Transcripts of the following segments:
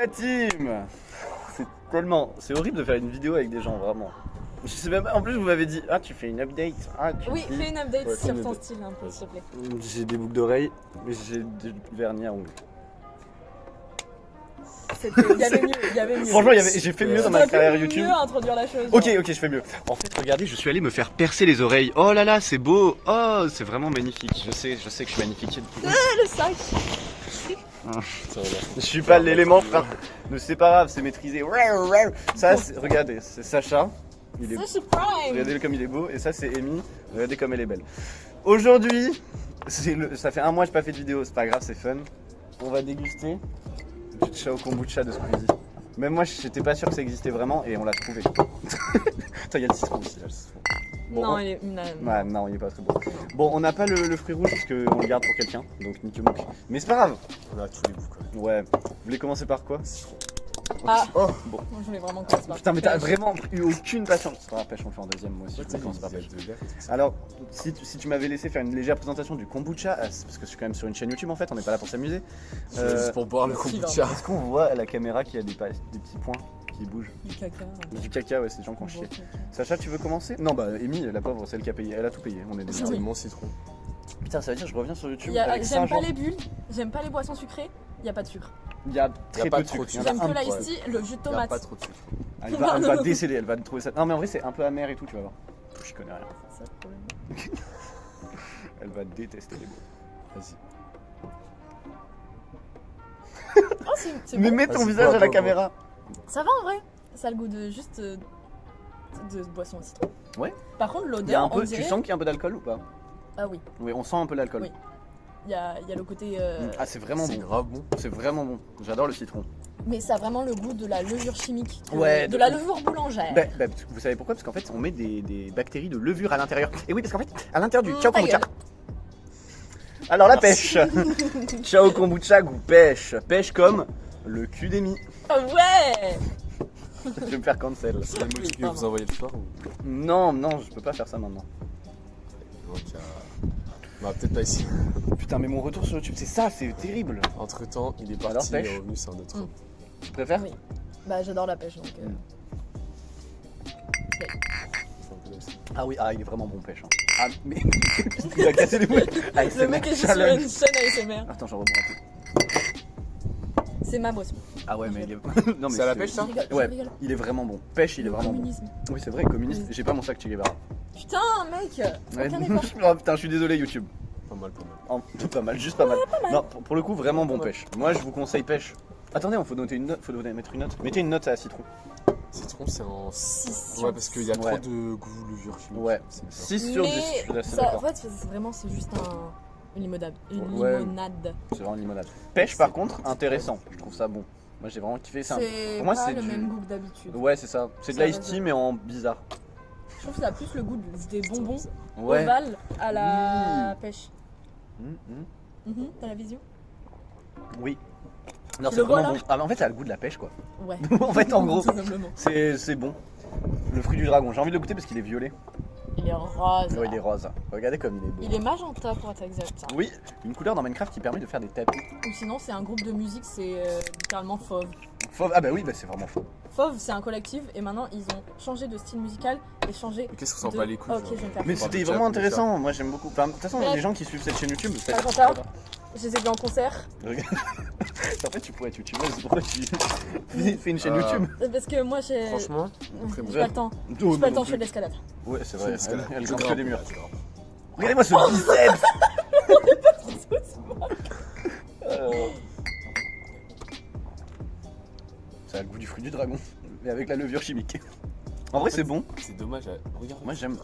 la team. C'est horrible de faire une vidéo avec des gens, vraiment. Je sais même pas, en plus vous m'avez dit, tu fais une update. Oui, fais une update Ouais, sur une ton update. style un peu, s'il te plaît. J'ai des boucles d'oreilles, mais j'ai du vernis à ongles. Il y avait mieux. Franchement, j'ai fait mieux dans ma carrière YouTube. mieux introduire la chose. Ok, je fais mieux. En fait, regardez, je suis allé me faire percer les oreilles. Oh là là, c'est beau. Oh, c'est vraiment magnifique. Je sais que je suis magnifique. Le sac. Je suis pas l'élément, frère. Mais c'est pas grave, c'est maîtrisé. Ça, regardez, c'est Sacha. Il est... Sacha Prime. Regardez comme il est beau. Et ça, c'est Amy. Regardez comme elle est belle. Aujourd'hui, ça fait un mois que j'ai pas fait de vidéo. C'est pas grave, c'est fun. On va déguster du Chao Kombucha de Squeezie. Même moi, j'étais pas sûr que ça existait vraiment et on l'a trouvé. Attends, il y a le citron aussi. Là, le citron. Bon, Non, il est. Ouais, non, il est pas très bon. Bon, on n'a pas le fruit rouge parce qu'on le garde pour quelqu'un, donc nique mouk. Mais c'est pas grave. On a tous les goûts quoi. Ouais. Vous voulez commencer par quoi? Ah, Oh, bon. moi, je voulais vraiment qu'on se Putain, mais t'as vraiment eu aucune patience. Par la pêche, on le fait en deuxième, moi aussi. Je commence par pêche. Alors, si tu m'avais laissé faire une légère présentation du kombucha, parce que je suis quand même sur une chaîne YouTube en fait, on n'est pas là pour s'amuser. Juste pour boire le kombucha. Est-ce qu'on voit à la caméra qu'il y a des petits points qui bougent? Du caca. Du caca, ouais, c'est des gens qui ont chié. Sacha, tu veux commencer? Non, bah, Amy, la pauvre, c'est elle qui a payé. Elle a tout payé. On est des C'était Oui. mon citron. Putain, ça veut dire que je reviens sur YouTube avec ça. J'aime pas genre, les bulles, j'aime pas les boissons sucrées, y a pas de sucre. il y a très pas peu de trop sucre. de Il y en a J'aime un que peu. l'ice tea, le jus de Il y a tomate. pas trop de sucre. Elle va décéder, elle va trouver ça. Non, mais en vrai, c'est un peu amer et tout, tu vas voir. Je connais rien. C'est ça le problème. Elle va détester les mots. Vas-y. Oh, c'est Mais bon. mets ton Vas-y, visage bois, à la bois, caméra. Ça va en vrai. Ça a le goût de juste de boisson au citron. Ouais. Par contre, Il y a l'odeur, un on peu, dirait. tu sens qu'il y a un peu d'alcool ou pas? Ah oui, Oui, on sent un peu l'alcool. Oui. il y a le côté. Ah, c'est vraiment C'est bon. grave bon. C'est vraiment bon. J'adore le citron. Mais ça a vraiment le goût de la levure chimique. Ouais, De la levure boulangère. Vous savez pourquoi? Parce qu'en fait, on met des bactéries de levure à l'intérieur. Et oui, parce qu'en fait, à l'intérieur du Chao ta Kombucha. gueule. Alors, la pêche. Chao Kombucha goût pêche. Pêche comme le cul d'Amy. Ah ouais. Je vais me faire cancel. C'est des mots que vous envoyez le soir ou... Non, je peux pas faire ça maintenant. Donc, bah, peut-être pas ici. Putain, mais mon retour sur YouTube, c'est ça, c'est terrible. Entre temps, il est Alors, parti, il pêche. est revenu, c'est un autre. Tu préfères? Oui. Bah j'adore la pêche donc. Ah oui, il est vraiment bon pêche. Hein. Ah, mais il a cassé les boules. Le mec est sur une chaîne ASMR. Attends, j'en rebois un peu. C'est ma boisson. Ah ouais, mais il est. Non, mais C'est à la pêche ça? Je Ouais, rigole. il est vraiment bon. Pêche, il est Le vraiment bon. communisme. Oui, c'est vrai, communiste. Oui. J'ai pas mon sac Che Guevara. Putain, mec. Ouais. Aucun effort. Oh, putain, je suis désolé, YouTube. Pas mal, pas mal. Pas mal, juste pas mal. mal. Non, pour le coup, vraiment bon Pas mal. pêche. Moi, je vous conseille pêche. Attendez, il faut noter une note. Mettre une note. Mettez une note à citron. Citron, c'est en 6. Ouais, parce qu'il y a Ouais. trop de goût levure chimique. Ouais. C'est bizarre. 6 sur 10. Je suis assez ça, en d'accord. fait, c'est juste une limonade. Une Ouais. limonade. C'est vraiment une limonade. Pêche, par contre, intéressant. Je trouve ça bon. Moi, j'ai vraiment kiffé ça. C'est Pour moi, pas c'est le du- même goût que d'habitude. Ouais, c'est ça. C'est de Ça l'ice va tea, bien. mais en bizarre. Je trouve que ça a plus le goût des bonbons Ouais. ovales à la pêche. T'as la vision? Oui. Non, Tu c'est le vois, vraiment là bon. Ah, mais en fait, ça a le goût de la pêche, quoi. Ouais. En fait, en gros, Tout simplement. c'est bon. Le fruit du dragon. J'ai envie de le goûter parce qu'il est violet. Il est rose. Ouais, il est rose. Regardez comme il est beau. Il est magenta pour être exact. Oui, une couleur dans Minecraft qui permet de faire des tapis. Ou sinon, c'est un groupe de musique, c'est littéralement Fauve. Fauve. Ah bah oui, c'est vraiment faux. Fauve, c'est un collectif et maintenant ils ont changé de style musical et changé. Mais qu'est-ce qu'on s'en bat les couilles Ok, genre. je vais me faire. Mais On parle c'était de vraiment chat, intéressant. Moi, j'aime beaucoup. Enfin, de toute façon, Bref. les gens qui suivent cette chaîne YouTube, c'est Magenta. Je les ai vus en concert. Regarde. En fait, tu pourrais être youtubeuse. Pourquoi tu fais une chaîne YouTube? Parce que moi j'ai. Franchement, J'ai très pas le temps. Oh, J'ai pas le non temps, je fais de plus. l'escalade. Ouais, c'est vrai. Elle je grimpe que grimpe. des murs. Regardez-moi ce biceps. Ça a le goût du fruit du dragon, mais avec la levure chimique. En vrai, c'est bon. C'est dommage. Regarde. Moi, j'aime.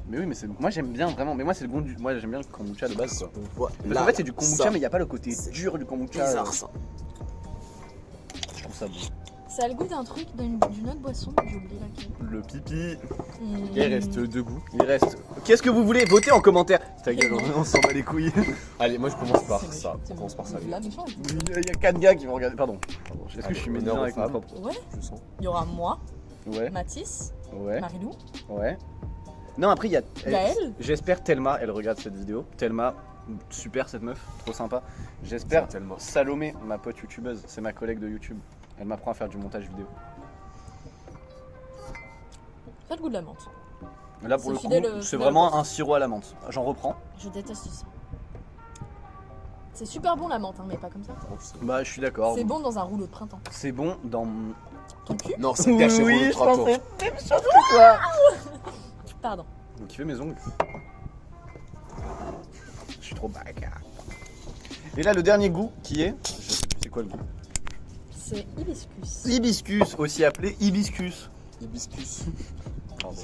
Mais oui, mais moi j'aime bien vraiment. Mais moi, c'est le goût du. Moi, j'aime bien le kombucha de base, quoi. On voit. Parce qu'en fait, c'est du kombucha, mais il n'y a pas le côté dur du kombucha. bizarre ça. Je trouve ça bon. Ça a le goût d'un truc, d'une autre boisson, j'ai oublié laquelle. Le pipi. Il reste deux goûts. Il reste. Qu'est-ce que vous voulez? Votez en commentaire. Ta gueule, on s'en bat les couilles. Allez, moi je commence par C'est ça. méchant, On commence par ça. Là, méchant. Il y a 4 gars qui vont regarder. Pardon. Est-ce que je suis Allez, médisant honneur avec aux mon femmes. propre? Ouais, Je sens. il y aura moi, Ouais. Mathis, Ouais. Marilou, Ouais. Non, après, il y a. Gaël. J'espère Thelma, elle regarde cette vidéo. Thelma, super cette meuf, trop sympa. J'espère Tellement. Salomé, ma pote youtubeuse, c'est ma collègue de YouTube. Elle m'apprend à faire du montage vidéo. Pas le goût de la menthe. Là pour C'est le fidèle, coup, c'est fidèle vraiment au poste. un sirop à la menthe. J'en reprends. Je déteste ça. C'est super bon la menthe, hein, mais pas comme ça. Bah je suis d'accord. C'est bon dans un rouleau de printemps. C'est bon dans... Ton cul? Non, c'est gâché oui, pour je 3 tours. pensais même chose que toi. Pardon. Donc il fait mes ongles. Je suis trop bagarre. Et là le dernier goût qui est... C'est quoi le goût? C'est hibiscus. Hibiscus, aussi appelé hibiscus. Hibiscus. Pardon.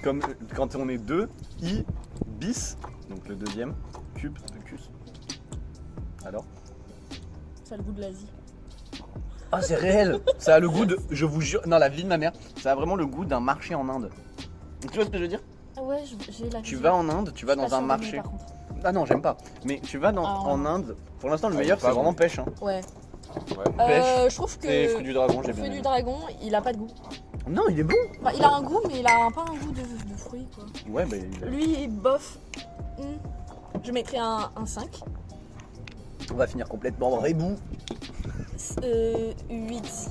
Comme quand on est deux, i, bis, donc le deuxième, cube de cus. Alors? Ça a le goût de l'Asie. Ah c'est réel. Ça a le goût de, je vous jure, non la vie de ma mère, ça a vraiment le goût d'un marché en Inde. Tu vois ce que je veux dire? Ah ouais, j'ai la Tu vision. vas en Inde, tu vas Je suis dans pas un sûre marché. d'aimer, par contre. Ah non j'aime pas. Mais tu vas Ah, en ouais. Inde, pour l'instant le Ah, meilleur pas c'est bon. vraiment pêche. Hein. Ouais. Ouais. Pêche Je trouve que et fruits du dragon, j'ai le bien fruit aimé. du dragon, il a pas de goût. Non il est bon. Enfin, il a un goût, mais il a pas un goût de fruit quoi. Ouais bah Lui, bof. Je mettrais un 5. on va finir complètement rebou. 8.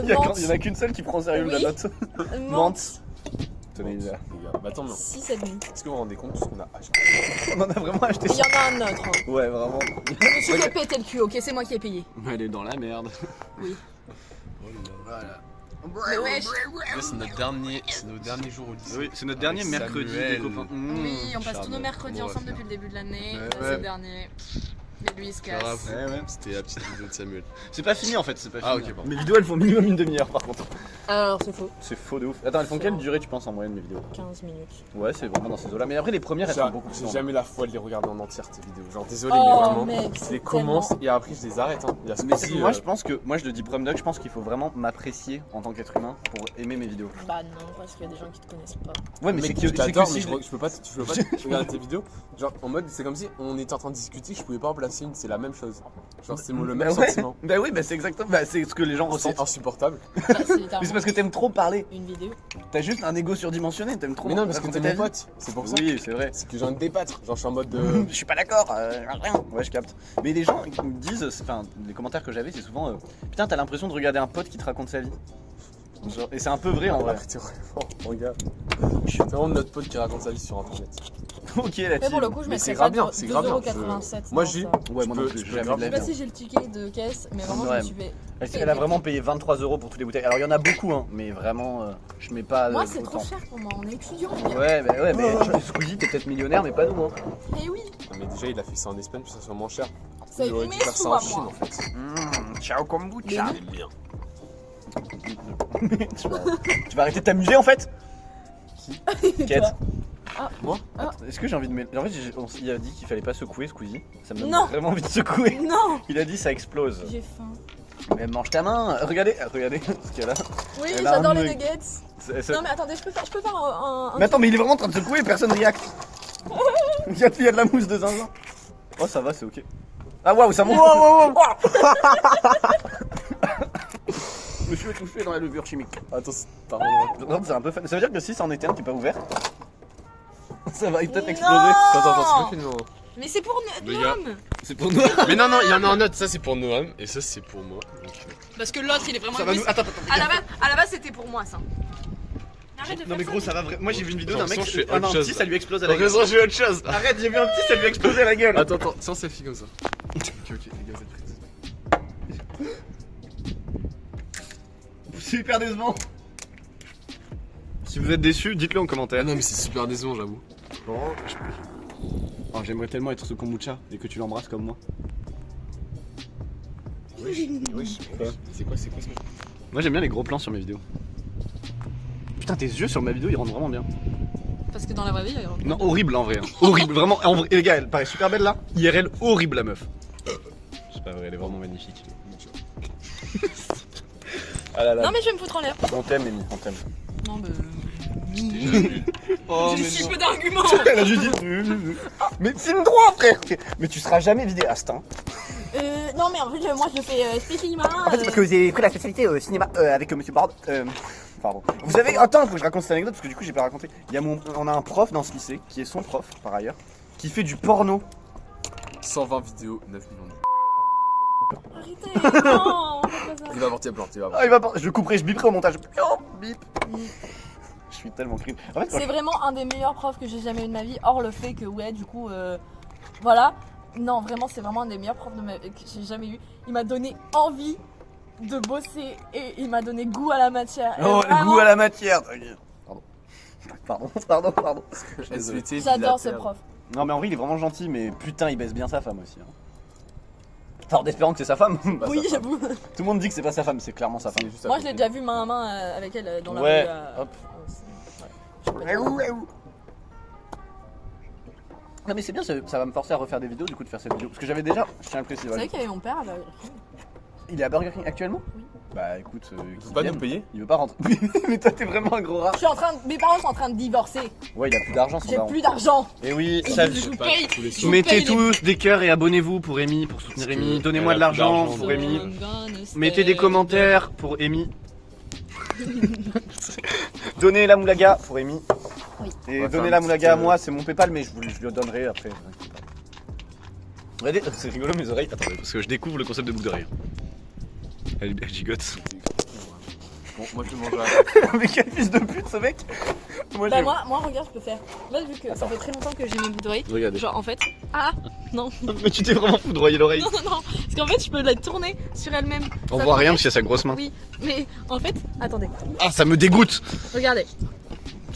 Il y en a qu'une seule qui prend au sérieux la Oui. note. Menthe. Tenez là. Les gars, bah attends, mais 6 et demi. est-ce que vous vous rendez compte de ce qu'on a acheté? On en a vraiment acheté Il y ça. en a un autre. Hein. Ouais vraiment. Je me suis fait péter le cul, ok, c'est moi qui ai payé. Elle est dans la merde. Oui. Voilà. Mais wesh. Là, c'est nos derniers jours au lycée. Oui, c'est notre dernier Avec mercredi Samuel. des copains. Oui, on passe tous Charles. nos mercredis Bon, ensemble ouais. depuis le début de l'année. Ouais, Là, ouais. c'est le dernier. Mais lui, il se casse. Grave. Ouais, ouais. C'était la petite vidéo de Samuel. C'est pas fini en fait, c'est pas fini. Ah, ok, pardon. Mes vidéos elles font minimum une demi-heure par contre. Alors, c'est faux. C'est faux de ouf. Attends, elles font quelle durée tu penses en moyenne mes vidéos? 15 minutes. Ouais, c'est vraiment dans ces eaux-là. Mais après les premières elles sont beaucoup plus J'ai longues. jamais la foi de les regarder en entière tes vidéos. Genre désolé Oh, mais vraiment. mec, Je c'est les commence tellement- et après je les arrête. Hein. Il y a ce Mais petit, moi je pense que, moi je le dis prom dog, je pense qu'il faut vraiment m'apprécier en tant qu'être humain pour aimer mes vidéos. Bah non, parce qu'il y a des gens qui te connaissent pas. Ouais mais mec, c'est que, je c'est que t'adore, si mais je... je peux pas regarder tes vidéos. Genre en mode, c'est comme si on était en train de discuter, je pouvais pas en placer une, c'est la même chose. Genre c'est le même Bah ouais. sentiment. Bah oui, bah c'est exactement, bah c'est ce que les gens ressentent. C'est insupportable. Bah, c'est Mais c'est littéralement parce que t'aimes trop parler. une vidéo. T'as juste un ego surdimensionné, t'aimes trop. Mais non, parce que raconter t'es ta mon vie. pote, c'est pour ça. Oui, c'est vrai. C'est que j'ai envie de débattre. Genre je suis en mode Je suis pas d'accord, rien. Ouais, je capte. Mais les gens qui me disent, enfin, les commentaires que j'avais, c'est souvent putain, t'as l'impression de regarder un pote qui te raconte sa vie. Genre, et c'est un peu vrai en vrai. T'es vraiment, regarde. Je suis vraiment notre pote qui raconte sa vie sur internet. Ok, la Mais team. pour le coup, je Mais mettrais c'est ça grave bien, c'est grave bien. 2,87 €. Moi, dans j'ai- ça. Ouais, moi non Tu plus, peux jamais grave de la Je sais pas vie. si j'ai le ticket de caisse, mais vraiment, je Ouais. me suis fait. Elle a vraiment payé 23 € pour toutes les bouteilles. Alors il y en a beaucoup, hein, mais vraiment, je mets pas. Moi, c'est trop autant. cher pour moi, on est étudiant. Ouais, mais Squeezie, t'es peut-être millionnaire, mais pas nous. Hein. Eh oui, Mais déjà, il a fait ça en Espagne, puis ça soit moins cher. ça Il aurait mes dû faire sous ça en à Chine moi. en fait. Ciao kombucha. C'est bien. Tu vas arrêter de t'amuser en fait. Quête. Moi Est-ce que j'ai envie de mettre. En fait, il a dit qu'il fallait pas secouer Squeezie. Ça me donne Non. vraiment envie de secouer. Non, Il a dit ça explose. j'ai faim. Mais mange ta main. Regardez ce qu'il y a là. Oui, Elle a j'adore un les nugget. nuggets. Non, mais attendez, je peux faire un. Mais attends, mais il est vraiment en train de secouer et personne react. Il y a de la mousse de zinzin. Oh, ça va, c'est ok. Ah, waouh, ça monte. Je me suis étouffé dans la levure chimique. Attends, pardon. Par contre, c'est un peu fun. Ça veut dire que si c'en était un qui n'est pas ouvert, ça va peut-être Non. exploser. Attends, c'est pas fini. Mais c'est pour Les gars. Noam. C'est pour nous. Mais non, il y en a un autre, ça c'est pour Noam et ça c'est pour moi. Donc, Parce que l'autre, il est vraiment. Ça va nous. Attends, À la base, c'était pour moi ça. Arrête de Non faire mais ça. gros, ça va vraiment. Moi j'ai vu une vidéo d'un J'ai mec. l'impression que je fais Un autre petit, chose, ça là. lui explose à la Donc, gueule. raison, j'ai autre chose. Arrête, j'ai vu un petit, ça lui explose à la gueule. Attends, sans selfie comme ça. Ok, les gars, vous êtes prêts? Super décevant. Si vous êtes déçus, dites-le en commentaire. Ah non, mais c'est super décevant, j'avoue. Oh, j'aimerais tellement être ce kombucha et que tu l'embrasses comme moi. Wesh. C'est quoi ce que Moi j'aime bien les gros plans sur mes vidéos. Putain, tes yeux sur ma vidéo ils rendent vraiment bien. Parce que dans la vraie vie, il y a Non, horrible en vrai. Hein. Horrible, vraiment. En vrai, et les gars, elle paraît super belle là. IRL, horrible la meuf. C'est pas vrai, elle est vraiment magnifique. Ah là là. Non, mais je vais me foutre en l'air. On t'aime, Amy, on t'aime. Non, mais. Oh, J'ai si peu d'arguments. Elle a juste dit. Mais filme droit, frère. Mais tu seras jamais vidéaste, hein. Non, mais en fait, moi je le fais spécialement. En fait, c'est parce que vous avez pris la spécialité au cinéma avec Monsieur Bard. Pardon. Vous avez. Attends, faut que je raconte cette anecdote parce que du coup, j'ai pas raconté. On a un prof dans ce lycée qui est son prof par ailleurs, qui fait du porno. 120 vidéos, 9 millions de vues. Arrêtez. Non, faites pas ça. Il va porter plainte, il va Ah, porter. il va pas... Je le couperai, je biperai au montage. Oh, bip. Je suis tellement crime. En fait, quand C'est vraiment un des meilleurs profs que j'ai jamais eu de ma vie, hors le fait que, ouais, du coup, voilà. Non, vraiment, c'est vraiment un des meilleurs profs que j'ai jamais eu. Il m'a donné envie de bosser et il m'a donné goût à la matière. Et Oh, vraiment, goût à la matière. Pardon. SVT, j'adore ce bilatère. prof. Non, mais en vrai, il est vraiment gentil, mais putain, il baisse bien sa femme aussi. Hein. Enfin, en espérant que c'est sa femme. Pas Oui, sa femme. j'avoue. Tout le monde dit que c'est pas sa femme, c'est clairement sa femme. C'est juste à Moi, je côté. l'ai déjà vu main à main avec elle dans la Ouais, rue. hop. Je peux pas dire. Non, mais c'est bien, ça va me forcer à refaire des vidéos, du coup, de faire cette vidéo. Parce que j'avais déjà, je tiens à le préciser. Vous savez qu'il y avait mon père à Burger King. Il est à Burger King actuellement? Oui. Bah écoute, Tu qu'il peux pas vienne. nous payer? Il veut pas rentrer. Mais toi, t'es vraiment un gros rat. Mes parents sont en train de divorcer. Ouais, il a plus d'argent, son J'ai daron. plus d'argent. Et oui, Et ça, je vous pas paye. tous les je sous. vous mettez paye les- tous des cœurs et abonnez-vous pour Amy, pour soutenir Parce Amy. que Donnez-moi elle de a plus l'argent d'argent, pour donc, Amy. Gonna Mettez des stay. commentaires pour Amy. Donnez la moulaga pour Amy. Oui. Et On va donnez faire la un moulaga à petit, moi, c'est mon Paypal, mais je le donnerai après. Regardez, c'est rigolo mes oreilles. Attendez, parce que je découvre le concept de boucle d'oreille. Elle gigote. Bon, moi je vais manger Mais quel fils de pute ce mec. Moi, Bah moi regarde, je peux faire. Là vu que ça fait très longtemps que j'ai mes boucles d'oreilles. Regardez. Genre en fait. Ah non. Mais tu t'es vraiment foudroyé l'oreille. Non. Parce qu'en fait je peux la tourner sur elle-même. On Ça voit fait- rien parce qu'il y a sa grosse main. Oui, mais en fait, attendez. Ah, ça me dégoûte. Regardez.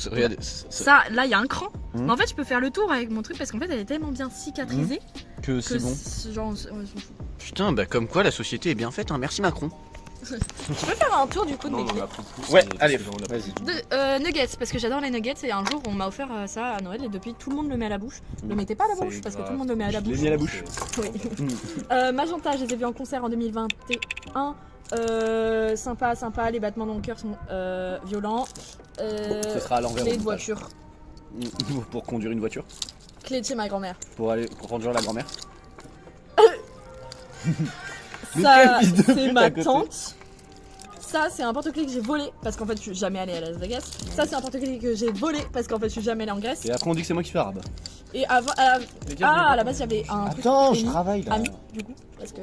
Regardez. Ça, là il y a un cran. Mhm. Mais en fait je peux faire le tour avec mon truc parce qu'en fait elle est tellement bien cicatrisée Que que c'est bon. genre on s'en fout. Putain, bah comme quoi la société est bien faite, hein. Merci Macron. Tu peux faire un tour du coup de Non, mes on en clés. a plus de plus, Ouais, mais allez, parce que là, on a vas-y. plus. Nuggets, parce que j'adore les nuggets et un jour on m'a offert ça à Noël et depuis tout le monde le met à la bouche. Le mettez pas à la C'est bouche parce que grave. tout le monde le met à la Je l'ai bouche. mis à la bouche. Oui. Magenta, je les ai vus en concert en 2021. Sympa, les battements dans le cœur sont violents. Ce sera à l'envers. Clé au de montage. voiture. Pour conduire une voiture. Clé de chez ma grand-mère. Pour conduire la grand-mère. Mais Ça, quel fils de c'est pute à ma côté. tante. Ça, c'est un porte-clés que j'ai volé parce qu'en fait, je suis jamais allée à Las Vegas. Ça, c'est un porte-clés que j'ai volé parce qu'en fait, je suis jamais allée en Grèce. Et après on dit que c'est moi qui fais arabe. Et avant, à la base, j'avais un truc. Attends, je Amy. travaille là. Ami, du coup, parce que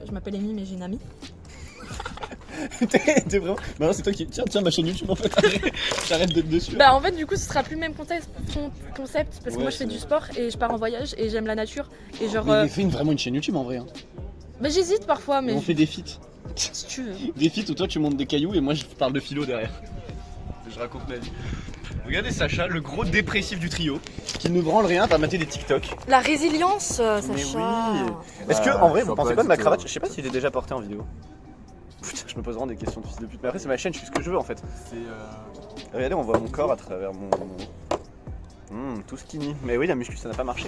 je m'appelle Amy, mais j'ai une amie. T'es vraiment. Maintenant c'est toi qui. Tiens ma chaîne YouTube en fait. J'arrête d'être dessus. Bah, en fait, du coup, ce sera plus le même concept parce que Ouais, moi, je fais c'est du vrai. sport et je pars en voyage et j'aime la nature. Et genre, Mais il fait vraiment une chaîne YouTube en vrai. Hein. bah, j'hésite parfois, mais On fait des feats. si tu veux. Des feats où toi tu montes des cailloux et moi je parle de philo derrière. Je raconte ma vie. Regardez Sacha, le gros dépressif du trio, qui ne branle rien, va mater des TikTok. La résilience, Sacha. Mais oui. Est-ce Bah, que en vrai je vous vois pensez pas pas de ma du tout, cravate? hein. Je sais pas s'il est déjà porté en vidéo. Putain, je me pose vraiment des questions de fils de pute. Mais après c'est ma chaîne, je fais ce que je veux en fait. C'est Regardez, on voit mon corps à travers mon. Tout skinny. Mais oui, la muscu ça n'a pas marché.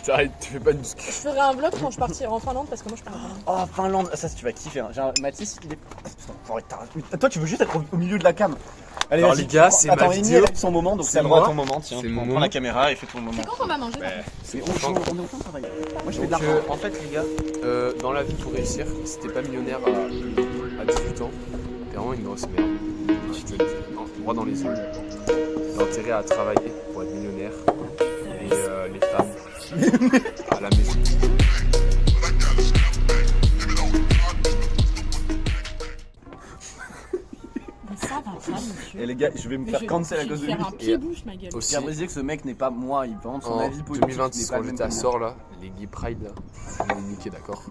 T'arrêtes, tu fais pas de muscu. Je ferai un vlog quand je partirai en Finlande parce que moi, je pars en Finlande. Oh Finlande, ça tu vas kiffer. Hein. Genre, Mathis, il est. Putain, faut arrêter, t'arrêtes. Toi tu veux juste être au milieu de la cam. Allez, Alors, vas-y, les gars, prends- c'est Attends, ma Amy, vidéo. elle a son moment, donc C'est c'est le droit à moi. ton moment. Tiens, C'est tu mon prends moment. la caméra et fais ton moment. C'est quand qu'on va manger? C'est on est au temps de travail. Moi je fais de Donc, l'argent. en fait, les gars, dans la vie pour réussir, si t'es pas millionnaire à 18 ans, t'es vraiment une grosse merde. Tu te le dis droit dans les yeux. T'as intérêt à travailler pour être millionnaire. Et les femmes à la maison. Mais ça va pas, monsieur. Et les gars, je vais me Mais faire je cancel à cause de lui. vais faire un pied-bouche, ma gueule. Aussi, J'ai apprécié que ce mec n'est pas moi, il vend son en avis politique. 2026, n'est pas quand le même j'étais à que moi. Sort là, les gay pride là, ils m'ont niqué, d'accord?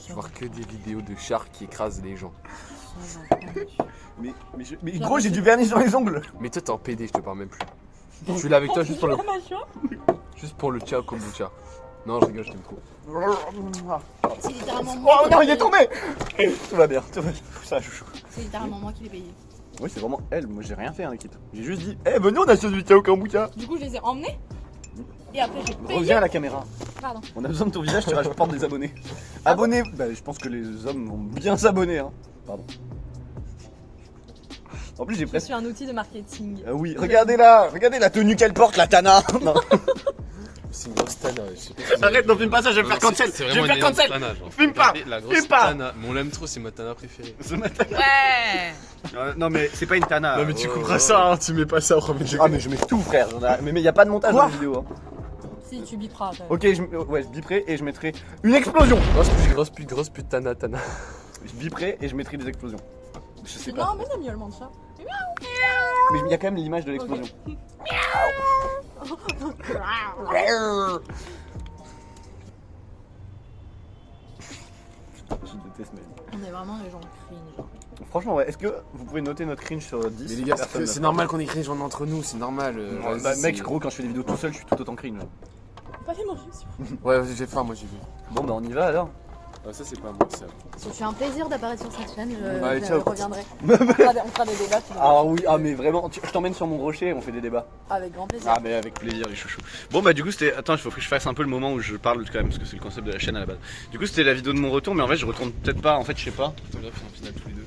Je vais voir que des vidéos de chars qui écrasent les gens. Ça va pas, monsieur. Mais gros, j'ai du vernis sur les ongles. Mais toi t'es en PD, je te parle même plus. Je suis là avec toi juste pour le, La mâchoire. juste pour le ciao kombucha. Non, je rigole, je t'aime trop. C'est littéralement Oh moi. non, il est tombé. Tout va bien, tout va bien. Ça, chouchou. C'est littéralement moi qui l'ai payé. Oui, c'est vraiment elle. Moi, j'ai rien fait, hein, l'équipe. J'ai juste dit, eh, venez, on a ce du Ciao Kombucha. Du coup, je les ai emmenés. Et après, j'ai payé. Reviens à la caméra. Pardon. On a besoin de ton visage, tu rapportes des abonnés. Abonnez. Bah, je pense que les hommes vont bien s'abonner, hein. Pardon. En plus, j'ai Je presque. suis un outil de marketing. Ah oui, regardez la tenue qu'elle porte, la Tana. Non. C'est une grosse tana, je sais pas si vous Arrête, avez- non, filme pas ça, je vais me faire cancel. C'est Je vraiment vais me une faire énorme cancel. tana, genre. Filme pas. Regardez la grosse Filme pas. tana. Mais on l'aime trop, c'est ma tana préférée. Ce matin. Ouais. Non, mais c'est pas une Tana. Non mais tu Oh, couperas oh. ça, hein, tu mets pas ça au premier degré. Ah, mais je mets tout, frère. Mais y a pas de montage Quoi dans la vidéo. Hein. Si, tu biperas. quand même. Ok, je biperai et je mettrai une explosion. Grosse pute, Tana. Je biperai et je mettrai des explosions. Je sais Non, pas. mais c'est miaulement de chat. Mais il y a quand même l'image de l'explosion. Je déteste ma vie. On est vraiment les gens cringe. Franchement, ouais, est-ce que vous pouvez noter notre cringe sur 10? Mais les gars, Personne c'est ne normal qu'on écrit entre nous, c'est normal. vas-y, Bah, mec, c'est- gros, quand je fais des vidéos tout seul, je suis tout autant cringe. Pas fait manger, s'il vous plaît. Ouais, j'ai faim, moi j'ai vu. Bon, bah, on y va alors. Ah, ça, c'est pas moi, ça. Ce fut un plaisir d'apparaître sur cette chaîne. Allez, Je ciao. reviendrai. On fera des débats. tu verras. Ah oui, ah mais vraiment, je t'emmène sur mon rocher et on fait des débats. Avec grand plaisir. Ah mais avec plaisir les chouchous. Bon bah du coup c'était... Attends, il faut que je fasse un peu le moment où je parle quand même parce que c'est le concept de la chaîne à la base. Du coup c'était la vidéo de mon retour mais en fait je retourne peut-être pas, en fait je sais pas. Putain, là, c'est un final tous les deux.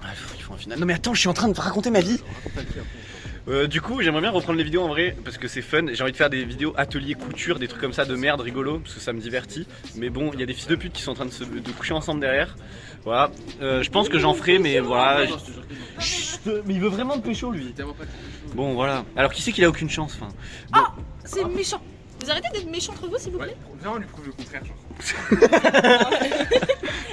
Ah, il faut un final. Non mais attends, je suis en train de raconter ma vie. Du coup j'aimerais bien reprendre les vidéos en vrai parce que c'est fun. J'ai envie de faire des vidéos atelier couture, des trucs comme ça de merde rigolo parce que ça me divertit. Mais bon, il y a des fils de pute qui sont en train de coucher ensemble derrière. Voilà. Je pense que j'en ferai mais voilà. Chut, mais il veut vraiment te pécho lui. Bon voilà. Alors qui c'est qu'il a aucune chance enfin. Bon. Ah, c'est méchant. Vous arrêtez d'être méchants entre vous, s'il vous plaît. Viens, on lui prouve le contraire, genre.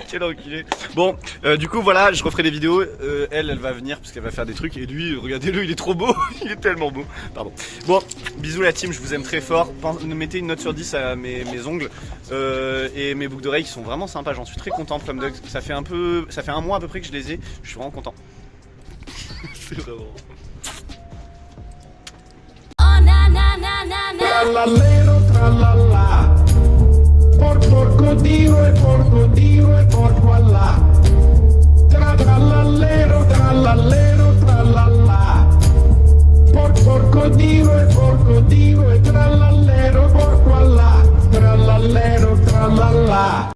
Quel enculé. Bon, du coup voilà, je referai des vidéos. Elle va venir parce qu'elle va faire des trucs. Et lui, regardez-le, il est trop beau. Il est tellement beau. Pardon. Bon, bisous la team, je vous aime très fort. Mettez une note sur 10 à mes ongles et mes boucles d'oreilles qui sont vraiment sympas. J'en suis très content, Plumdog. Ça fait un mois à peu près que je les ai. Je suis vraiment content. C'est vraiment. Trallallero trallallà, porco Dio e porco Allah. Trallallero trallallà, porco Dio e trallallero porco Allah. Trallallero trallallà.